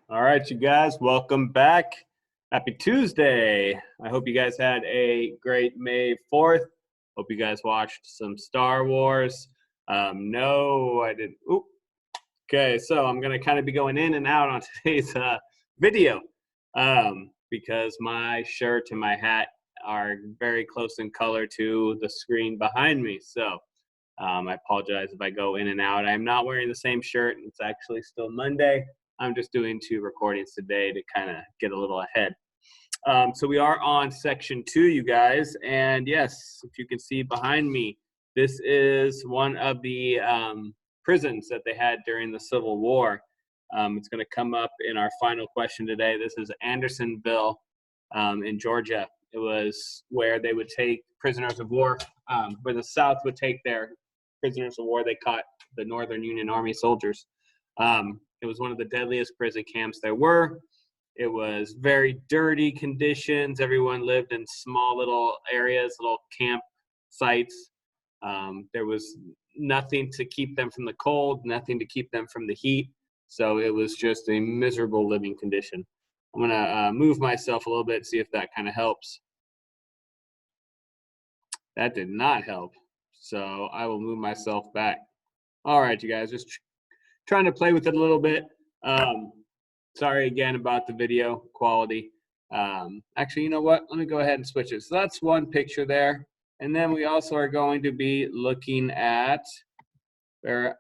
All right, you guys, welcome back. Happy Tuesday. I hope you guys had a great May 4th. Hope you guys watched some Star Wars. No, I didn't. Oop. Okay, so I'm going to kind of be going in and out on today's video because my shirt and my hat are very close in color to the screen behind me. So I apologize if I go in and out. I'm not wearing the same shirt. It's actually still Monday. I'm just doing 2 recordings today to kind of get a little ahead. So we are on section 2, you guys. And yes, if you can see behind me, this is one of the prisons that they had during the Civil War. It's going to come up in our final question today. This is Andersonville in Georgia. It was where they would take prisoners of war, where the South would take their prisoners of war they caught the Northern Union Army soldiers. It was one of the deadliest prison camps there were. It was very dirty conditions. Everyone lived in small little areas, little camp sites. There was nothing to keep them from the cold, nothing to keep them from the heat. So it was just a miserable living condition. I'm going to move myself a little bit, see if that kind of helps. That did not help. So I will move myself back. All right, you guys, just trying to play with it a little bit. Sorry again about the video quality. Actually, you know what? Let me go ahead and switch it. So that's one picture there. And then we also are going to be looking at Clara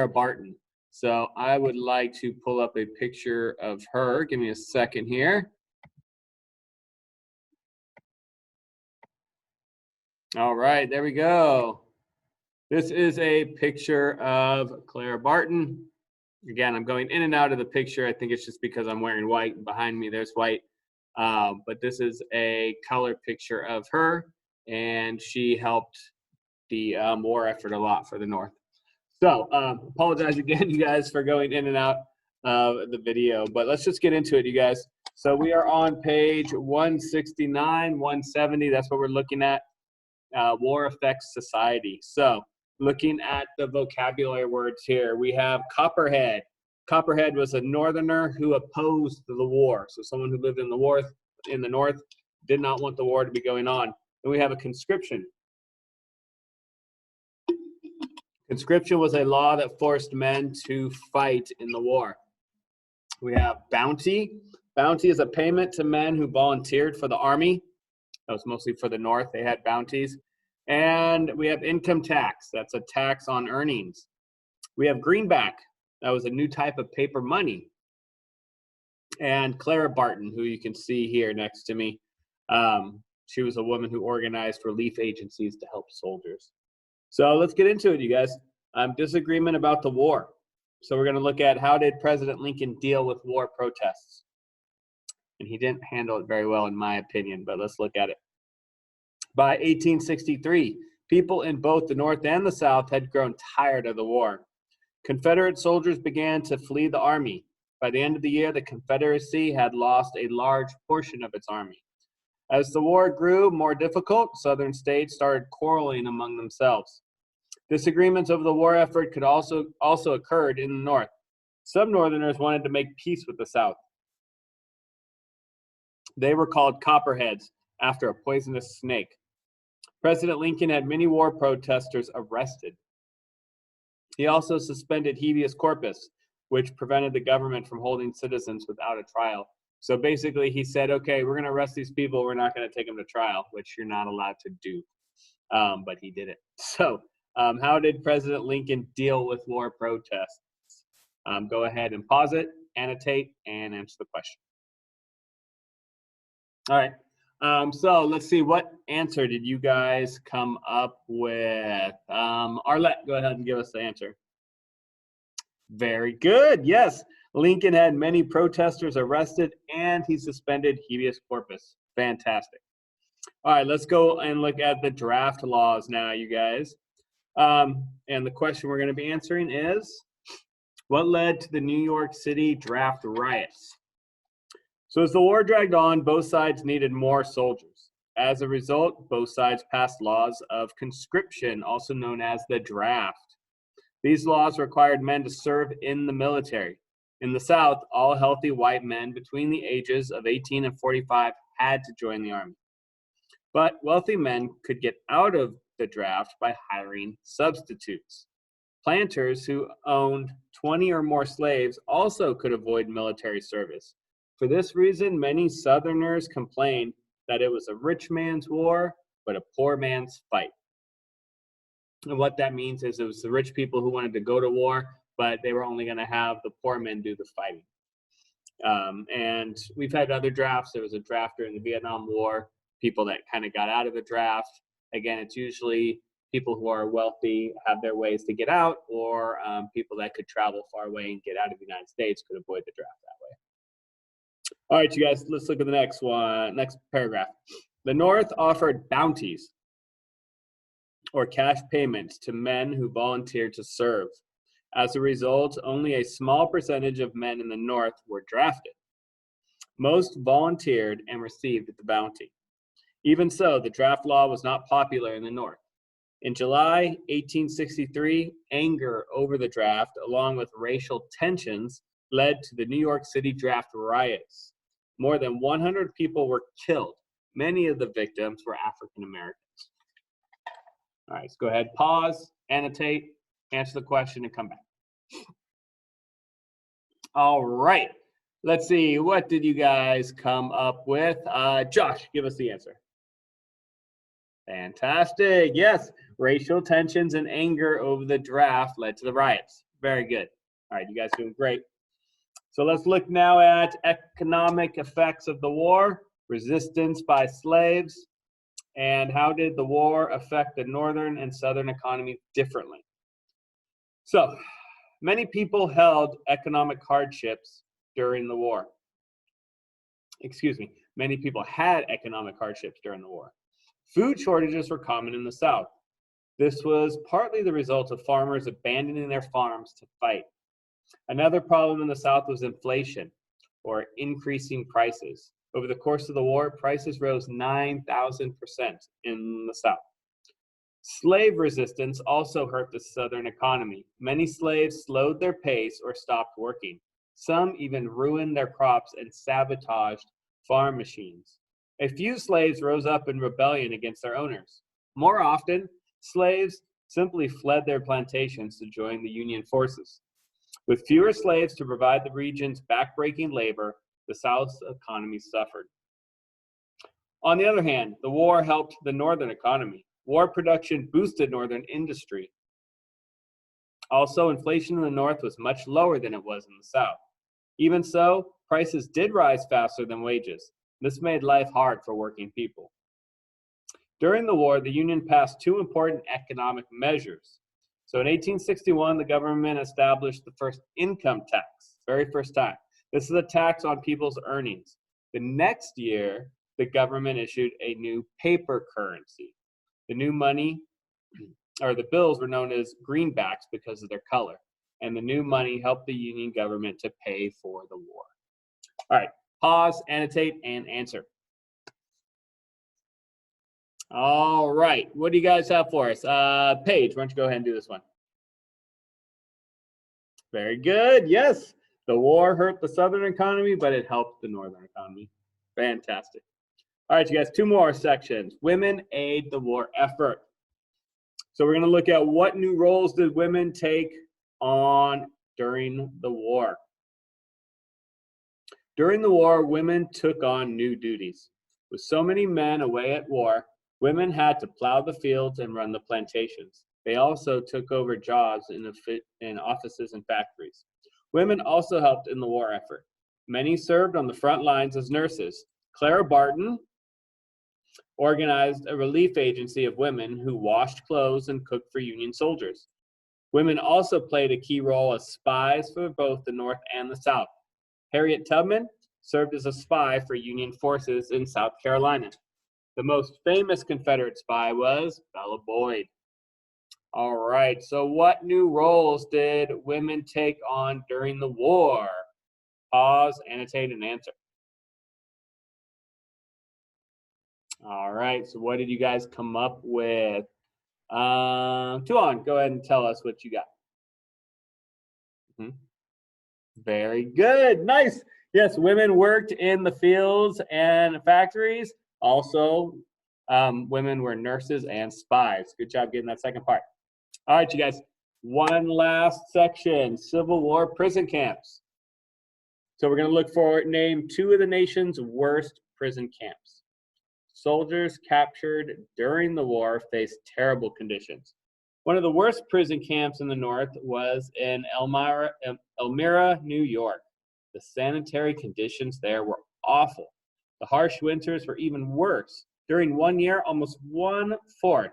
Barton. So I would like to pull up a picture of her. Give me a second here. All right, there we go. This is a picture of Clara Barton. Again, I'm going in and out of the picture. I think it's just because I'm wearing white. Behind me, there's white. But this is a color picture of her, and she helped the war effort a lot for the North. So apologize again, you guys, for going in and out of the video. But let's just get into it, you guys. So we are on page 169, 170. That's what we're looking at. War affects society. So looking at the vocabulary words here, we have Copperhead. Copperhead was a northerner who opposed the war. So someone who lived in the north did not want the war to be going on. And we have a conscription. Conscription was a law that forced men to fight in the war. We have bounty. Bounty is a payment to men who volunteered for the army. That was mostly for the North. They had bounties. And we have income tax. That's a tax on earnings. We have greenback. That was a new type of paper money. And Clara Barton, who you can see here next to me, she was a woman who organized relief agencies to help soldiers. So let's get into it, you guys. Disagreement about the war. So we're going to look at how did President Lincoln deal with war protests. And he didn't handle it very well, in my opinion, but let's look at it. By 1863, people in both the North and the South had grown tired of the war. Confederate soldiers began to flee the army. By the end of the year, the Confederacy had lost a large portion of its army. As the war grew more difficult, Southern states started quarreling among themselves. Disagreements over the war effort could also occurred in the North. Some Northerners wanted to make peace with the South. They were called Copperheads after a poisonous snake. President Lincoln had many war protesters arrested. He also suspended habeas corpus, which prevented the government from holding citizens without a trial. So basically he said, okay, we're going to arrest these people. We're not going to take them to trial, which you're not allowed to do. But he did it. So how did President Lincoln deal with war protests? Go ahead and pause it, annotate, and answer the question. All right. So let's see, what answer did you guys come up with? Arlette, go ahead and give us the answer. Very good. Yes, Lincoln had many protesters arrested and he suspended habeas corpus. Fantastic. All right, let's go and look at the draft laws now, you guys. And the question we're going to be answering is, what led to the New York City draft riots? So as the war dragged on, both sides needed more soldiers. As a result, both sides passed laws of conscription, also known as the draft. These laws required men to serve in the military. In the South, all healthy white men between the ages of 18 and 45 had to join the Army. But wealthy men could get out of the draft by hiring substitutes. Planters who owned 20 or more slaves also could avoid military service. For this reason, many Southerners complained that it was a rich man's war, but a poor man's fight. And what that means is it was the rich people who wanted to go to war, but they were only going to have the poor men do the fighting. And we've had other drafts. There was a draft during the Vietnam War, people that kind of got out of the draft. Again, it's usually people who are wealthy have their ways to get out, or people that could travel far away and get out of the United States could avoid the draft that way. All right, you guys, let's look at the next one, next paragraph. The North offered bounties or cash payments to men who volunteered to serve. As a result, only a small percentage of men in the North were drafted. Most volunteered and received the bounty. Even so, the draft law was not popular in the North. In July 1863, anger over the draft, along with racial tensions, led to the New York City draft riots. More than 100 people were killed. Many of the victims were African Americans. All right, let's go ahead, pause, annotate, answer the question, and come back. All right, let's see, what did you guys come up with? Josh, give us the answer. Fantastic, yes, racial tensions and anger over the draft led to the riots. Very good. All right, you guys doing great. So let's look now at economic effects of the war, resistance by slaves, and how did the war affect the Northern and Southern economy differently? So, many people held economic hardships during the war. Many people had economic hardships during the war. Food shortages were common in the South. This was partly the result of farmers abandoning their farms to fight. Another problem in the South was inflation, or increasing prices. Over the course of the war, prices rose 9,000% in the South. Slave resistance also hurt the Southern economy. Many slaves slowed their pace or stopped working. Some even ruined their crops and sabotaged farm machines. A few slaves rose up in rebellion against their owners. More often, slaves simply fled their plantations to join the Union forces. With fewer slaves to provide the region's backbreaking labor, the South's economy suffered. On the other hand, the war helped the Northern economy. War production boosted Northern industry. Also, inflation in the North was much lower than it was in the South. Even so, prices did rise faster than wages. This made life hard for working people. During the war, the Union passed two important economic measures. So in 1861, the government established the first income tax, very first time. This is a tax on people's earnings. The next year, the government issued a new paper currency. The new money, or the bills, were known as greenbacks because of their color. And the new money helped the Union government to pay for the war. All right, pause, annotate, and answer. All right, what do you guys have for us? Paige, why don't you go ahead and do this one? Very good, yes. The war hurt the Southern economy, but it helped the Northern economy. Fantastic. All right, you guys, two more sections. Women aid the war effort. So we're gonna look at what new roles did women take on during the war. During the war, women took on new duties. With so many men away at war, women had to plow the fields and run the plantations. They also took over jobs in offices and factories. Women also helped in the war effort. Many served on the front lines as nurses. Clara Barton organized a relief agency of women who washed clothes and cooked for Union soldiers. Women also played a key role as spies for both the North and the South. Harriet Tubman served as a spy for Union forces in South Carolina. The most famous Confederate spy was Bella Boyd. All right, so what new roles did women take on during the war? Pause, annotate, and answer. All right, so what did you guys come up with? Tuan, go ahead and tell us what you got. Very good. Nice. Yes, women worked in the fields and factories. Also, women were nurses and spies. Good job getting that second part. All right, you guys. One last section, Civil War prison camps. So we're going to look for, name two of the nation's worst prison camps. Soldiers captured during the war faced terrible conditions. One of the worst prison camps in the North was in Elmira, New York. The sanitary conditions there were awful. The harsh winters were even worse. During 1 year, almost 1/4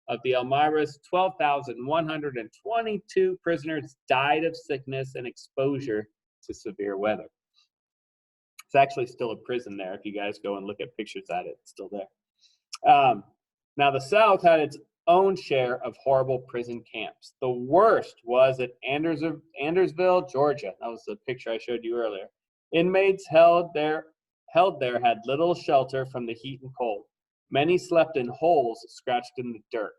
of the Elmira's 12,122 prisoners died of sickness and exposure to severe weather. It's actually still a prison there. If you guys go and look at pictures at it, it's still there. Now, the South had its own share of horrible prison camps. The worst was at Andersville, Georgia. That was the picture I showed you earlier. Inmates held there had little shelter from the heat and cold. Many slept in holes scratched in the dirt.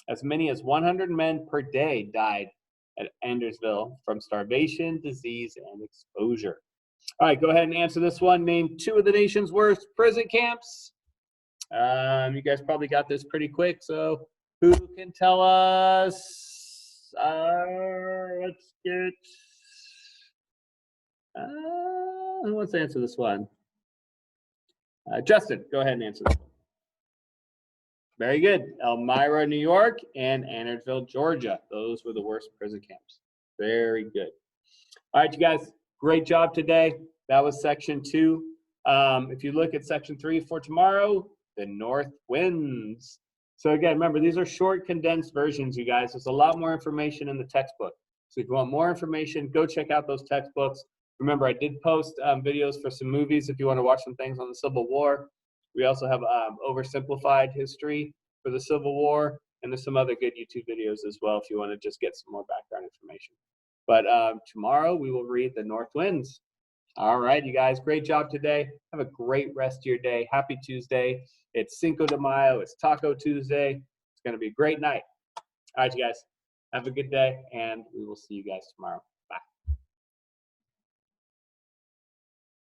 As many as 100 men per day died at Andersville from starvation, disease, and exposure. All right, go ahead and answer this one. Name two of the nation's worst prison camps. You guys probably got this pretty quick, so who can tell us? Let's get. Who wants to answer this one? Justin, go ahead and answer this one. Very good. Elmira, New York, and Andersville, Georgia. Those were the worst prison camps. Very good. All right, you guys, great job today. That was section 2. If you look at section 3 for tomorrow, the north winds. So again, remember, these are short, condensed versions, you guys. There's a lot more information in the textbook. So if you want more information, go check out those textbooks. Remember, I did post videos for some movies if you want to watch some things on the Civil War. We also have oversimplified history for the Civil War, and there's some other good YouTube videos as well if you want to just get some more background information. But tomorrow we will read the North Winds. All right, you guys, great job today. Have a great rest of your day. Happy Tuesday. It's Cinco de Mayo. It's Taco Tuesday. It's going to be a great night. All right, you guys, have a good day, and we will see you guys tomorrow.